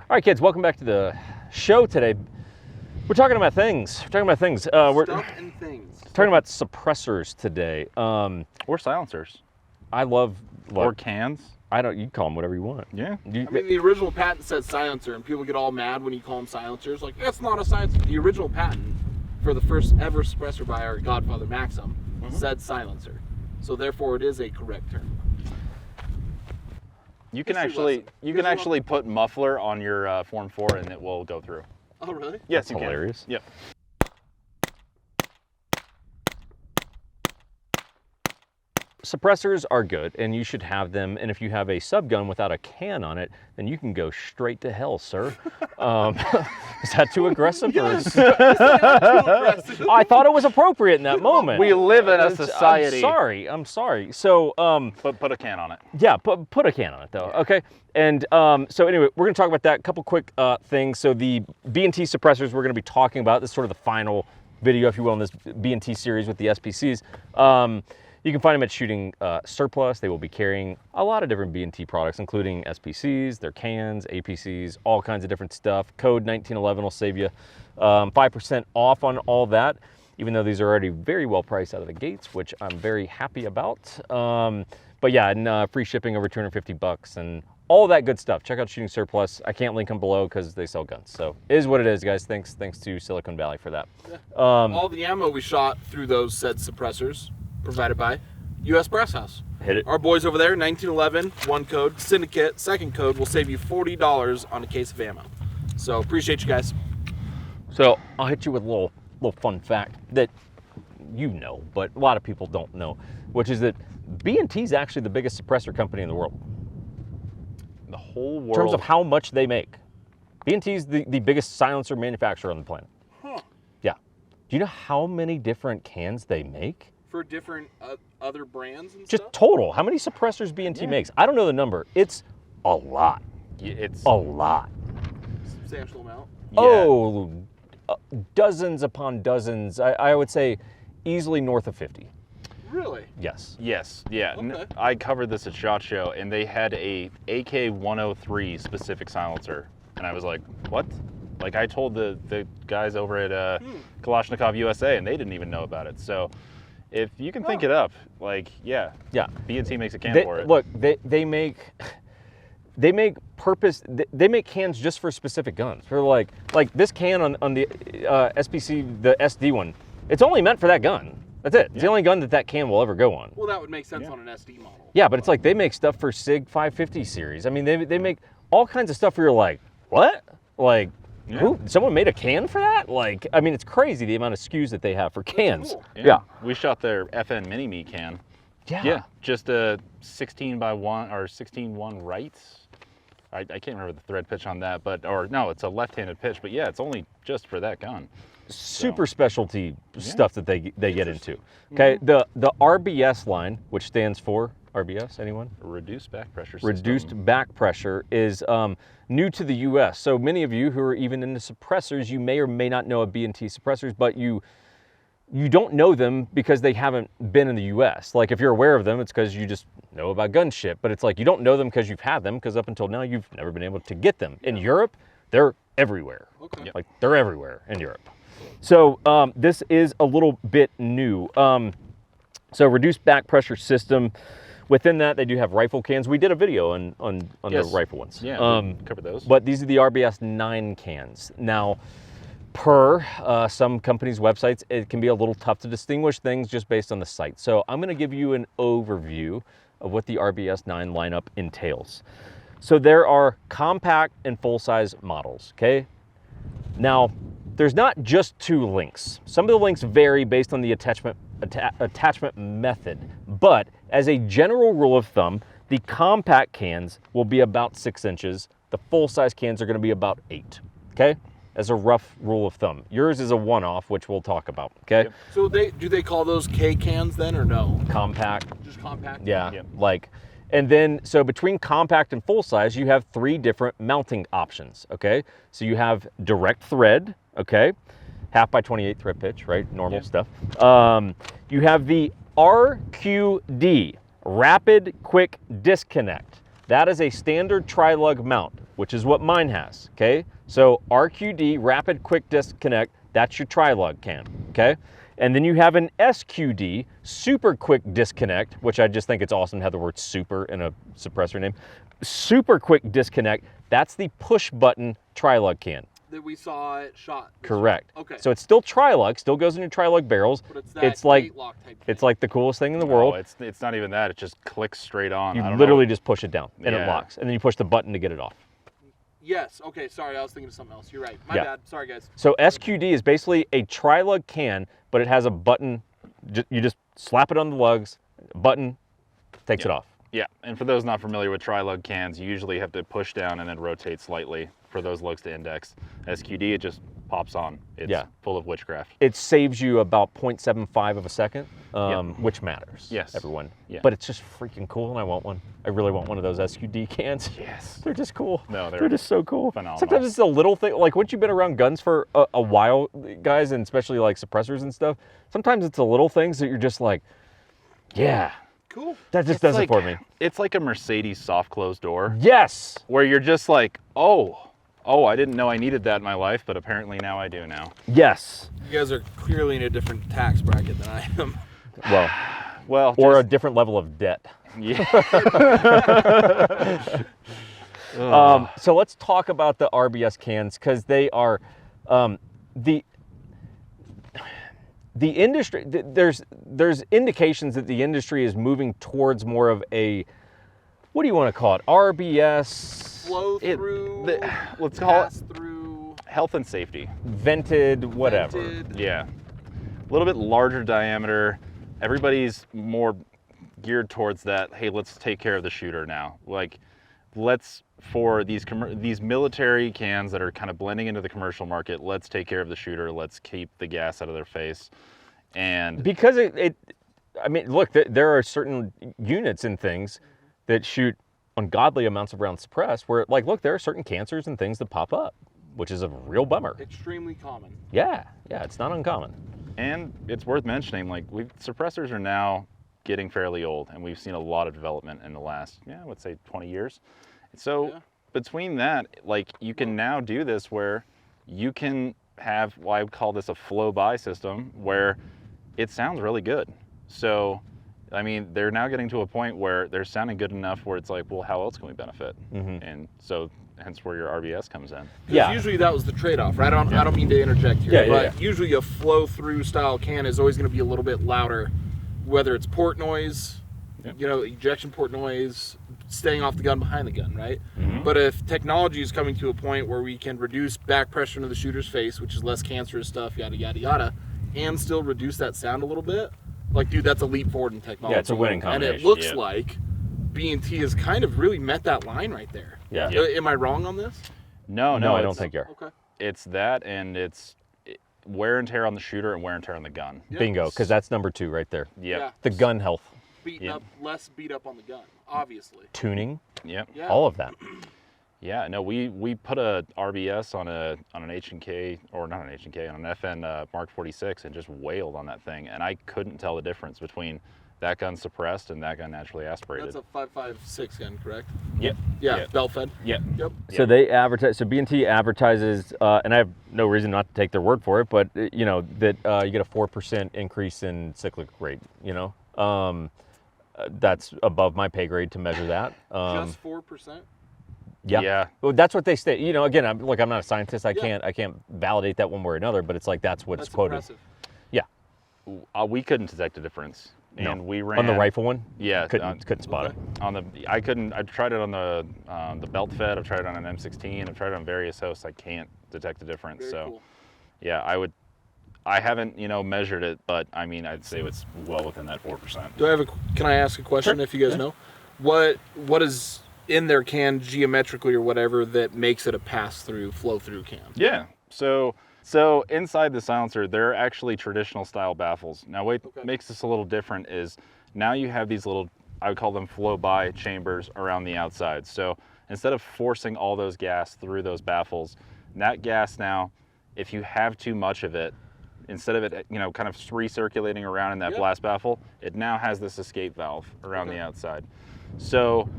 All right, kids, welcome back to the show today. We're talking about things. We're talking about things. Stuff and things. Talking about suppressors today. Or silencers. I love. Or cans. I don't. You call them whatever you want. Yeah. I mean, the original patent said silencer, and people get all mad when you call them silencers. Like, that's not a silencer. The original patent for the first ever suppressor by our godfather Maxim said silencer. So therefore, it is a correct term. You can actually put muffler on your Form 4 and it will go through. Oh, really? Yes, That's you hilarious. can. Yep. Suppressors are good, and you should have them. And if you have a subgun without a can on it, then you can go straight to hell, sir. Is that too aggressive? Yes. I thought it was appropriate in that moment. We live in a society. I'm sorry. So, But put a can on it. yeah, put a can on it though. Okay. And so anyway, we're gonna talk about that. A couple quick things. So the B&T suppressors we're gonna be talking about. This is sort of the final video, if you will, in this B&T series with the SPCs. You can find them at Shooting Surplus. They will be carrying a lot of different B&T products, including SPCs, their cans, APCs, all kinds of different stuff. Code 1911 will save you 5% off on all that, even though these are already very well priced out of the gates, which I'm very happy about. But yeah, and free shipping over 250 bucks and all that good stuff. Check out Shooting Surplus. I can't link them below because they sell guns. So it is what it is, guys. Thanks to Silicon Valley for that. Yeah. All the ammo we shot through those said suppressors provided by U.S. Brass House. Hit it. Our boys over there, 1911, one code, Syndicate, second code, will save you $40 on a case of ammo. So appreciate you guys. So I'll hit you with a little fun fact that you know, but a lot of people don't know, which is that B&T is actually the biggest suppressor company in the world. The whole world. In terms of how much they make. B&T is the biggest silencer manufacturer on the planet. Huh. Yeah. Do you know how many different cans they make? For different other brands and Just stuff? total. How many suppressors B&T makes? I don't know the number. It's a lot. It's A lot. Substantial amount. Yeah. Oh, dozens upon dozens. I would say easily north of 50. Really? Yes. Yes, yeah. Okay. I covered this at SHOT Show, and they had a AK-103 specific silencer, and I was like, what? Like, I told the guys over at Kalashnikov USA, and they didn't even know about it. So if you can think it up, like, yeah, B&T makes a can for it. Look, they make cans just for specific guns. For like this can on the SPC, the SD one, it's only meant for that gun. That's it. It's the only gun that can will ever go on. Well, that would make sense on an SD model. Yeah, but it's like they make stuff for SIG 550 series. I mean, they make all kinds of stuff where you're like, what? Like, who? Someone made a can for that? Like, I mean, it's crazy the amount of SKUs that they have for cans. Cool. Yeah. We shot their FN Mini-Me can. Yeah. Yeah, just a 16x1 or 16-1 right. I can't remember the thread pitch on that, but, or no, it's a left-handed pitch, but yeah, it's only just for that gun. Super specialty stuff that they get into. Okay, the RBS line, which stands for RBS, anyone? Reduced back pressure system. Reduced back pressure is new to the U.S. So many of you who are even into suppressors, you may or may not know of B&T suppressors, but you don't know them because they haven't been in the U.S. Like, if you're aware of them, it's because you just know about gun shit. But it's like you don't know them because you've had them, because up until now you've never been able to get them. In Europe, they're everywhere. Okay. Like, they're everywhere in Europe. So this is a little bit new. So reduced back pressure system. Within that, they do have rifle cans. We did a video on the rifle ones. Yeah, we covered those. But these are the RBS9 cans. Now, per some companies' websites, it can be a little tough to distinguish things just based on the site. So I'm going to give you an overview of what the RBS9 lineup entails. So there are compact and full-size models, okay? Now, there's not just two links. Some of the links vary based on the attachment method, but as a general rule of thumb, the compact cans will be about 6 inches. The full-size cans are going to be about 8, okay? As a rough rule of thumb. Yours is a one-off, which we'll talk about, okay? Yep. So do they call those K cans then, or no? Compact. Just compact? Yeah, Yep. like, and then, so between compact and full size, you have 3 different mounting options, okay? So you have direct thread, okay? 1/2 by 28 thread pitch, right? Normal stuff. You have the RQD, Rapid Quick Disconnect. That is a standard tri-lug mount, which is what mine has, okay? So RQD, rapid quick disconnect, that's your tri-lug can, okay? And then you have an SQD, super quick disconnect, which I just think it's awesome to have the word super in a suppressor name. Super quick disconnect, that's the push button tri-lug can. That we saw it shot. Correct. Okay. So it's still tri-lug, still goes in your tri-lug barrels. But it's that like gate lock type it's thing. like the coolest thing in the No, world. it's not even that. It just clicks straight on. You I don't literally know. just push it down and it Yeah. locks, and then you push the button to get it off. Yes. Okay. Sorry, I was thinking of something else. You're right. My Yeah. bad. Sorry, guys. So SQD is basically a tri-lug can, but it has a button. You just slap it on the lugs, button takes it off. Yeah, and for those not familiar with tri-lug cans, you usually have to push down and then rotate slightly for those lugs to index. SQD, it just pops on. It's full of witchcraft. It saves you about 0.75 of a second, which matters. Yes. Everyone. Yeah. But it's just freaking cool, and I want one. I really want one of those SQD cans. Yes. They're just cool. No, they're just so cool. phenomenal. Sometimes it's a little thing, like once you've been around guns for a while, guys, and especially like suppressors and stuff, sometimes it's the little things that you're just like, yeah, Cool. that just does it for me. It's like a Mercedes soft closed door Yes. where you're just like, oh, I didn't know I needed that in my life, but apparently now I do now. Yes. You guys are clearly in a different tax bracket than I am. Well, Well, or a different level of debt. yeah. So let's talk about the RBS cans, because they are the industry. There's indications that the industry is moving towards more of a, what do you want to call it? RBS, Flow through. Let's call it pass through. health and safety. vented, whatever. vented. Yeah. A little bit larger diameter. Everybody's more geared towards that. Hey, let's take care of the shooter now. Like, let's, for these military cans that are kind of blending into the commercial market, let's take care of the shooter. Let's keep the gas out of their face. And Because I mean, look, there are certain units and things that shoot ungodly amounts of rounds suppressed where, like, look, there are certain cancers and things that pop up, which is a real bummer. Extremely common. Yeah, it's not uncommon. And it's worth mentioning, like, suppressors are now getting fairly old, and we've seen a lot of development in the last, I would say 20 years. So between that, like, you can now do this where you can have, well, I would call this a flow-by system, where it sounds really good. So, I mean, they're now getting to a point where they're sounding good enough where it's like, well, how else can we benefit? And so, hence where your RBS comes in. Yeah. Usually that was the trade-off, right? I don't mean to interject here, Yeah, but usually a flow-through style can is always going to be a little bit louder, whether it's port noise, ejection port noise, staying off the gun behind the gun, right? But if technology is coming to a point where we can reduce back pressure into the shooter's face, which is less cancerous stuff, yada, yada, yada, and still reduce that sound a little bit, like, dude, that's a leap forward in technology. Yeah, it's a winning And combination. it looks like B&T has kind of really met that line right there. Yeah. Am I wrong on this? No, I don't think you're. Okay. It's that, and it's wear and tear on the shooter and wear and tear on the gun. Yeah. Bingo, because that's number 2 right there. Yep. Yeah. The gun health, Less beat up on the gun, obviously. tuning, Yep. Yeah. all of that. Yeah, no, we put a RBS on an H&K, or not an H&K, on an FN Mark 46 and just wailed on that thing, and I couldn't tell the difference between that gun suppressed and that gun naturally aspirated. That's a 5.56 gun, correct? Yep. Yeah, Yep. belt fed. Yep. Yep. So they advertise. So B&T advertises, and I have no reason not to take their word for it, but that you get a 4% increase in cyclic rate. That's above my pay grade to measure that. Just 4%? Yeah. Yeah. Well, that's what they state. Again, I'm not a scientist. I Yeah. can't validate that one way or another, but it's like that's what's That's quoted. impressive. Yeah. We couldn't detect a difference. No. And we ran On the rifle one. Yeah, Couldn't spot it. on the. I couldn't. I tried it on the belt fed. I've tried it on an M16. I've tried it on various hosts. I can't detect the difference. Very so, cool. yeah, I haven't measured it, but I mean, I'd say it's well within that 4%. Can I ask a question if you guys know? What is in their can geometrically or whatever that makes it a pass-through, flow-through can? Yeah. So inside the silencer, there are actually traditional style baffles. Now, what makes this a little different is now you have these little, I would call them flow-by chambers around the outside. So instead of forcing all those gas through those baffles, that gas now, if you have too much of it, instead of it, kind of recirculating around in that blast baffle, it now has this escape valve around the outside. So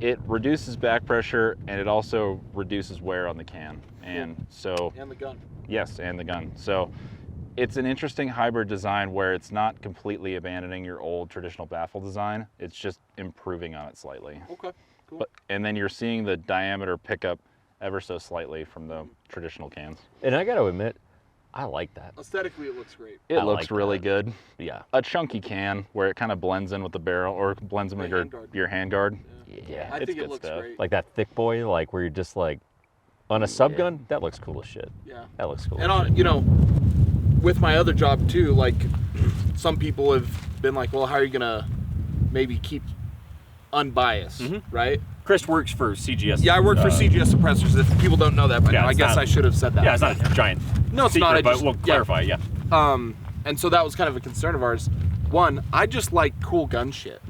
it reduces back pressure and it also reduces wear on the can. And so, And the gun. yes, and the gun. So it's an interesting hybrid design where it's not completely abandoning your old traditional baffle design. It's just improving on it slightly. Okay, cool. And then you're seeing the diameter pick up ever so slightly from the traditional cans. And I got to admit, I like that. Aesthetically, it looks great. It looks like really that. good. Yeah. A chunky can where it kind of blends in with the barrel or blends in with your handguard. Yeah. I it's think it good looks stuff. great. Like that thick boy, like where you're just like, on a sub gun, that looks cool as shit. Yeah. That looks cool. And on, you know, with my other job too, like some people have been like, well, how are you gonna maybe keep unbiased, right? Chris works for CGS. Yeah, I work for CGS Suppressors. If people don't know that by now, I it's guess not- I should have said that. Yeah, it's not a giant. No, it's secret, not. I but just, we'll clarify. Yeah. And so that was kind of a concern of ours. One, I just like cool gun shit.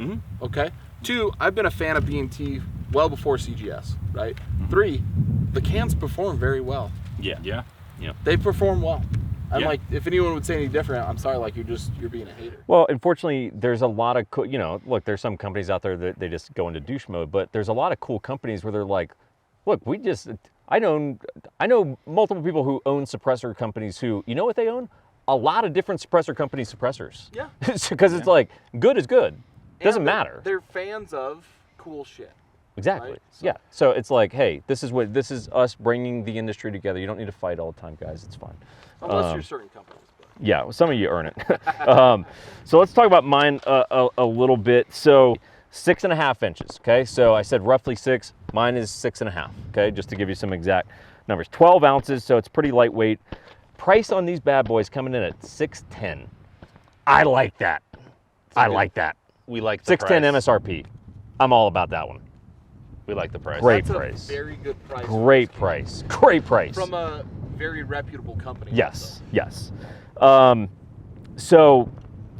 Okay. Two, I've been a fan of B&T well before CGS, right? Three, the cans perform very well. Yeah. Yeah. They perform well. I'm Yeah. like, if anyone would say any different, I'm sorry. Like you're being a hater. Well, unfortunately, there's a lot of, look, there's some companies out there that they just go into douche mode, but there's a lot of cool companies where they're like, look, I know multiple people who own suppressor companies who, you know what they own? A lot of different suppressor company suppressors. Yeah. Because it's like, good is good. Doesn't And matter. They're fans of cool shit. Exactly. right? So- Yeah. So it's like, hey, this is us bringing the industry together. You don't need to fight all the time, guys. It's fine. Unless you're certain companies. But. Yeah, well, some of you earn it. So let's talk about mine a little bit. So 6.5 inches, okay? So I said roughly 6, mine is 6.5, okay? Just to give you some exact numbers. 12 ounces, so it's pretty lightweight. Price on these bad boys coming in at $610. I like that. I like that. We like the $610 price. MSRP. I'm all about that one. We like the price. Great That's price. a very good price. Great price. Great price. From a very reputable company. Yes, yes. So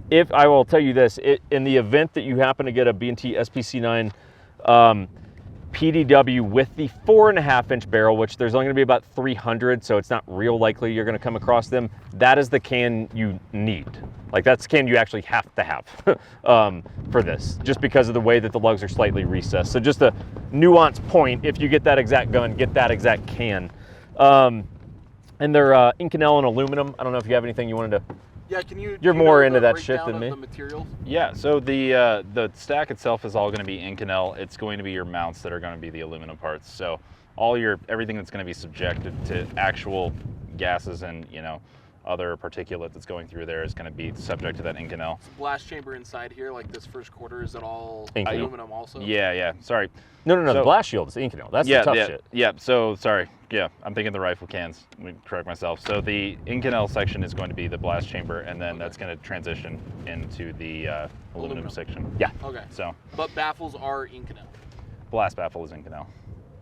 if I will tell you this, in the event that you happen to get a B&T SPC9 PDW with the 4.5 inch barrel, which there's only going to be about 300, so it's not real likely you're going to come across them, that is the can you need. Like that's the can you actually have to have for this, just because of the way that the lugs are slightly recessed. So just a nuance point, if you get that exact gun, get that exact can. And they're Inconel and aluminum. I don't know if you have anything you wanted to. Yeah, can you? You're do you more know into the that shit breakdown than me. of The materials. Yeah, so the stack itself is all going to be Inconel. It's going to be your mounts that are going to be the aluminum parts. So everything that's going to be subjected to actual gases and other particulate that's going through there is going to be subject to that Inconel. Blast chamber inside here, like this first quarter, is it all Inconel. aluminum also? Yeah. Sorry. No, the So- blast shield is Inconel. That's the tough shit. Yeah. So sorry. Yeah, I'm thinking the rifle cans. Let me correct myself. So the Inconel section is going to be the blast chamber, and then that's going to transition into the aluminum section. Yeah. Okay. So But baffles are Inconel. blast baffle is Inconel.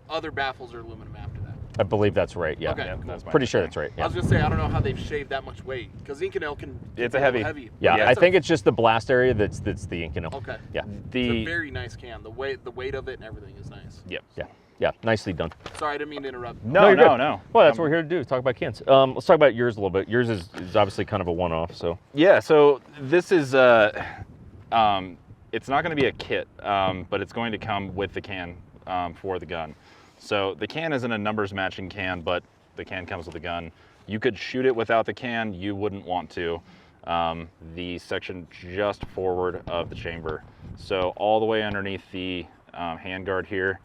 Other baffles are aluminum after that. I believe that's right. Yeah. Okay. Yeah, cool. that's my Pretty sure that's right. I Yeah. was gonna say I don't know how they've shaved that much weight because Inconel can. It's a be little heavy. Yeah, Yeah, I it's think it's just the blast area that's the Inconel. Okay. Yeah. It's a The very nice can. The weight of it and everything is nice. yep. Yeah. Yeah. Nicely done. Sorry, I didn't mean to interrupt. No, you're good. no. Well, that's what we're here to do. Talk about cans. Let's talk about yours a little bit. Yours is obviously kind of a one-off. So. Yeah, so this is it's not going to be a kit, but it's going to come with the can for the gun. So the can isn't a numbers matching can, but the can comes with the gun. You could shoot it without the can, you wouldn't want to. The section just forward of the chamber. So all the way underneath the handguard here,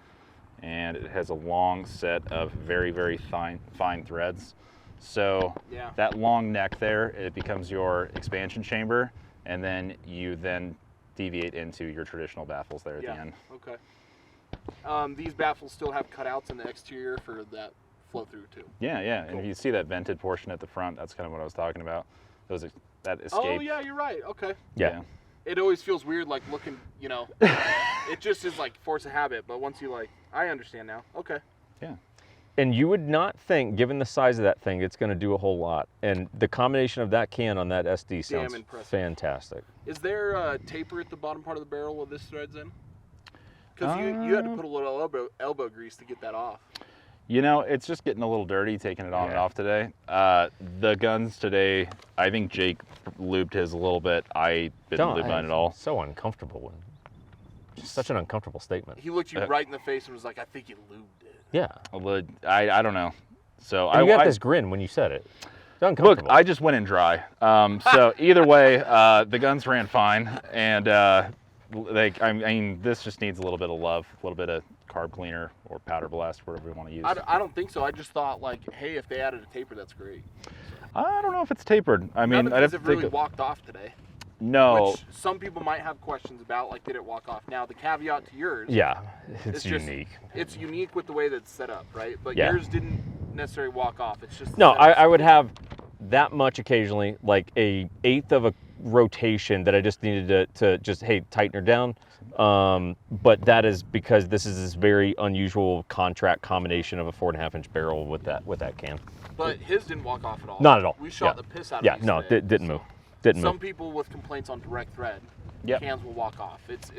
and it has a long set of very, very fine threads. So Yeah. that long neck there, it becomes your expansion chamber, and then you deviate into your traditional baffles there at the end. Okay. These baffles still have cutouts in the exterior for that flow through too. Yeah, and Cool. if you see that vented portion at the front, that's kind of what I was talking about. That escape. Oh yeah, you're right. Okay. Yeah. It always feels weird, like looking. It just is like force of habit. But once you I understand now. Okay. Yeah. And you would not think, given the size of that thing, it's going to do a whole lot. And the combination of that can on that SD sounds impressive. fantastic. Is there a taper at the bottom part of the barrel with this threads in? Because you had to put a little elbow grease to get that off. It's just getting a little dirty taking it on and off today. The guns today, I think Jake lubed his a little bit. I didn't lube mine at all. So uncomfortable when Such an uncomfortable statement. He looked you right in the face and was like, "I think you lubed it." Yeah. But I don't know. So And you got this grin when you said it. It's uncomfortable. Look, I just went in dry. So either way, the guns ran fine, and I mean, this just needs a little bit of love, a little bit of carb cleaner or powder blast, whatever we want to use. I don't think so. I just thought like, hey, if they added a taper, that's great. I don't know if it's tapered. I mean, None I'd of have these to have think. really walked off today. No. Which some people might have questions about, like, did it walk off? Now, the caveat to yours. Yeah, it's just- unique. It's unique with the way that it's set up, right? But Yeah. yours didn't necessarily walk off. It's just No, the setup. I would have that much occasionally, like a eighth of a rotation that I just needed to just, hey, tighten her down. But that is because this is this very unusual contract combination of a 4.5 inch barrel with that can. But his didn't walk off at all. Not at all. We shot Yeah. the piss out of Yeah, these no, today. didn't move. Didn't Some move. people with complaints on direct thread, Yep. cans will walk off. It's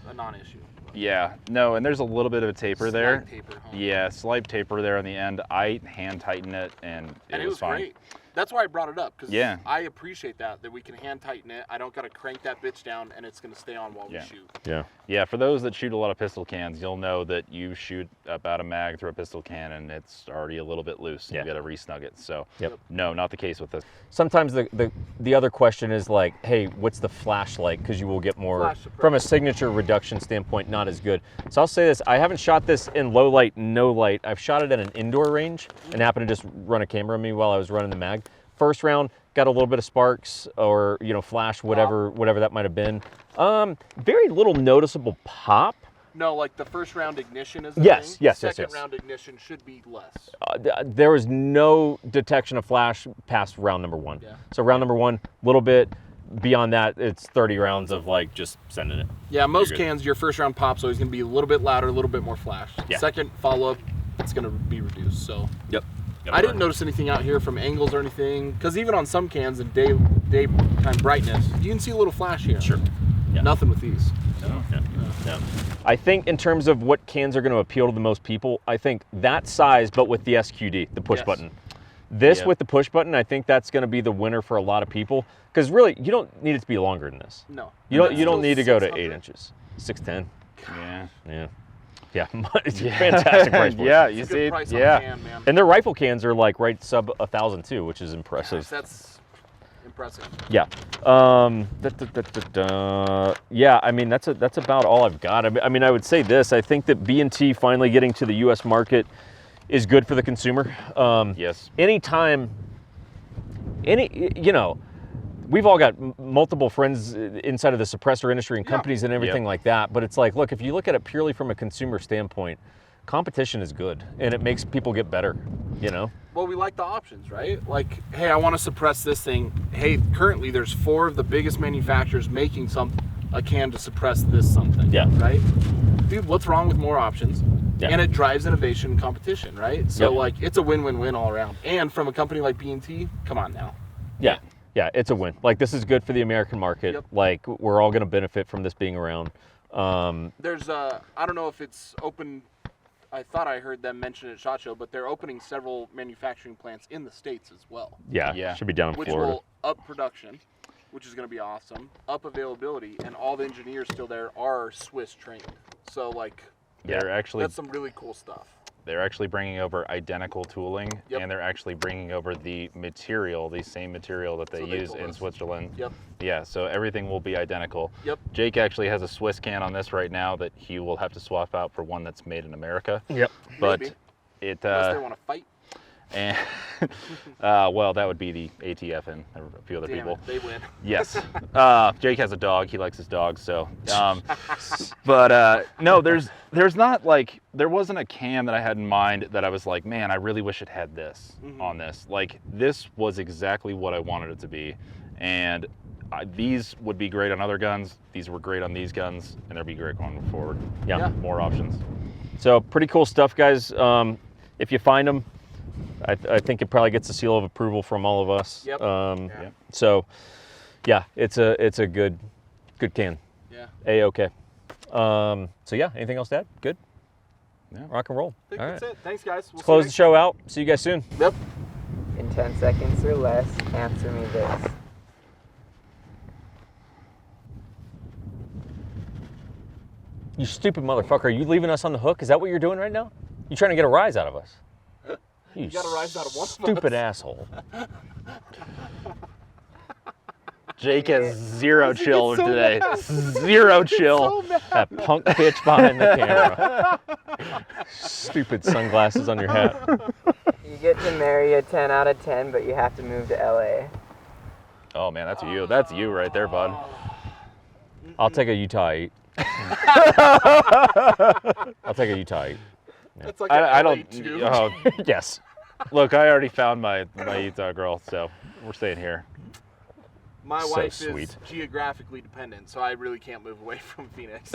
a non-issue. Yeah. No, and there's a little bit of a taper there. Slight taper, huh? Yeah, slight taper there on the end. I hand tightened it, and it was fine. great. That's why I brought it up, because Yeah. I appreciate that we can hand tighten it. I don't got to crank that bitch down, and it's going to stay on while we Yeah. shoot. Yeah. Yeah, for those that shoot a lot of pistol cans, you'll know that you shoot about a mag through a pistol can and it's already a little bit loose. Yeah. You got to re-snug it. So, Yep. no, not the case with this. Sometimes the other question is like, hey, what's the flash like? Because you will get more, Flash suppression. from a signature reduction standpoint, not as good. So I'll say this, I haven't shot this in low light, no light. I've shot it at an indoor range and happened to just run a camera on me while I was running the mag. First round, got a little bit of sparks or, flash, whatever that might have been. Very little noticeable pop. No, like the first round ignition is the Yes, thing. yes, Second yes. round ignition should be less. There was no detection of flash past round number 1. Yeah. So round number 1, little bit. Beyond that, it's 30 rounds of like just sending it. Yeah, most good. cans, your first round pop's always going to be a little bit louder, a little bit more flash. Yeah. Second follow-up, it's going to be reduced. So Yep. I didn't notice anything out here from angles or anything, because even on some cans in daytime brightness, you can see a little flash here. Sure. Yeah. Nothing with these. No. I think in terms of what cans are going to appeal to the most people, I think that size, but with the SQD, the push Yes. button. This Yep. with the push button, I think that's going to be the winner for a lot of people. Because really, you don't need it to be longer than this. No. You don't Still need to go to 600? 8 inches. 610. Yeah. Yeah. Yeah. It's a fantastic price point. Yeah, you It's a see, good price on yeah. can, man. And their rifle cans are like right sub 1,000 too, which is impressive. That's impressive. Yeah. Yeah, I mean, that's about all I've got. I mean, I would say this. I think that B&T finally getting to the U.S. market is good for the consumer. Yes. Anytime, we've all got multiple friends inside of the suppressor industry and companies and everything Yep. like that. But it's like, look, if you look at it purely from a consumer standpoint, competition is good and it makes people get better, Well, we like the options, right? Like, hey, I want to suppress this thing. Hey, currently there's 4 of the biggest manufacturers making a can to suppress this something. Yeah. Right? Dude, what's wrong with more options? Yeah. And it drives innovation and competition, right? So, Yep. like, it's a win-win-win all around. And from a company like B&T, come on now. Yeah. Yeah, it's a win. Like, this is good for the American market. Yep. Like, we're all going to benefit from this being around. There's, I don't know if it's open. I thought I heard them mention it at SHOT Show, but they're opening several manufacturing plants in the States as well, Yeah, should be down in which Florida. will up production, which is going to be awesome, up availability, and all the engineers still there are Swiss trained. So, like, They're actually that's some really cool stuff. they're actually bringing over identical tooling, Yep. and they're actually bringing over the same material that they So they use told in us. Switzerland. Yep. Yeah, so everything will be identical. Yep. Jake actually has a Swiss can on this right now that he will have to swap out for one that's made in America. Yep. But Maybe. it Unless they want to fight. and well, that would be the ATF and a few other Damn people. it, they win. Yes. Jake has a dog. He likes his dogs. So, but no, there's not like, there wasn't a can that I had in mind that I was like, man, I really wish it had this on this. Like, this was exactly what I wanted it to be. And these would be great on other guns. These were great on these guns, and they'll be great going forward. Yeah. More options. So pretty cool stuff, guys. If you find them, I think it probably gets a seal of approval from all of us. Yep. Yeah. So, yeah, it's a good can. Yeah. A-okay. So yeah, anything else to add? Good. Yeah. Rock and roll. I think All that's right. it. Thanks, guys. We'll Close see the show out. See you guys soon. you next- Yep. In 10 seconds or less, answer me this. You stupid motherfucker. Are you leaving us on the hook? Is that what you're doing right now? You trying to get a rise out of us? You got a rise out of one of us. stupid asshole. Jake has zero chill today. Zero chill. That punk bitch behind the camera. Stupid sunglasses on your hat. You get to marry a 10 out of 10, but you have to move to LA. Oh man, that's you. That's you right there, bud. I'll take a Utah 8. I'll take a Utah 8. That's like I an don't. LA2. Oh, Yes. look, I already found my Utah girl, so we're staying here. My So wife sweet. is geographically dependent, so I really can't move away from Phoenix.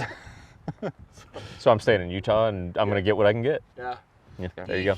So I'm staying in Utah, and I'm going to get what I can get. Yeah. Yeah, there you go.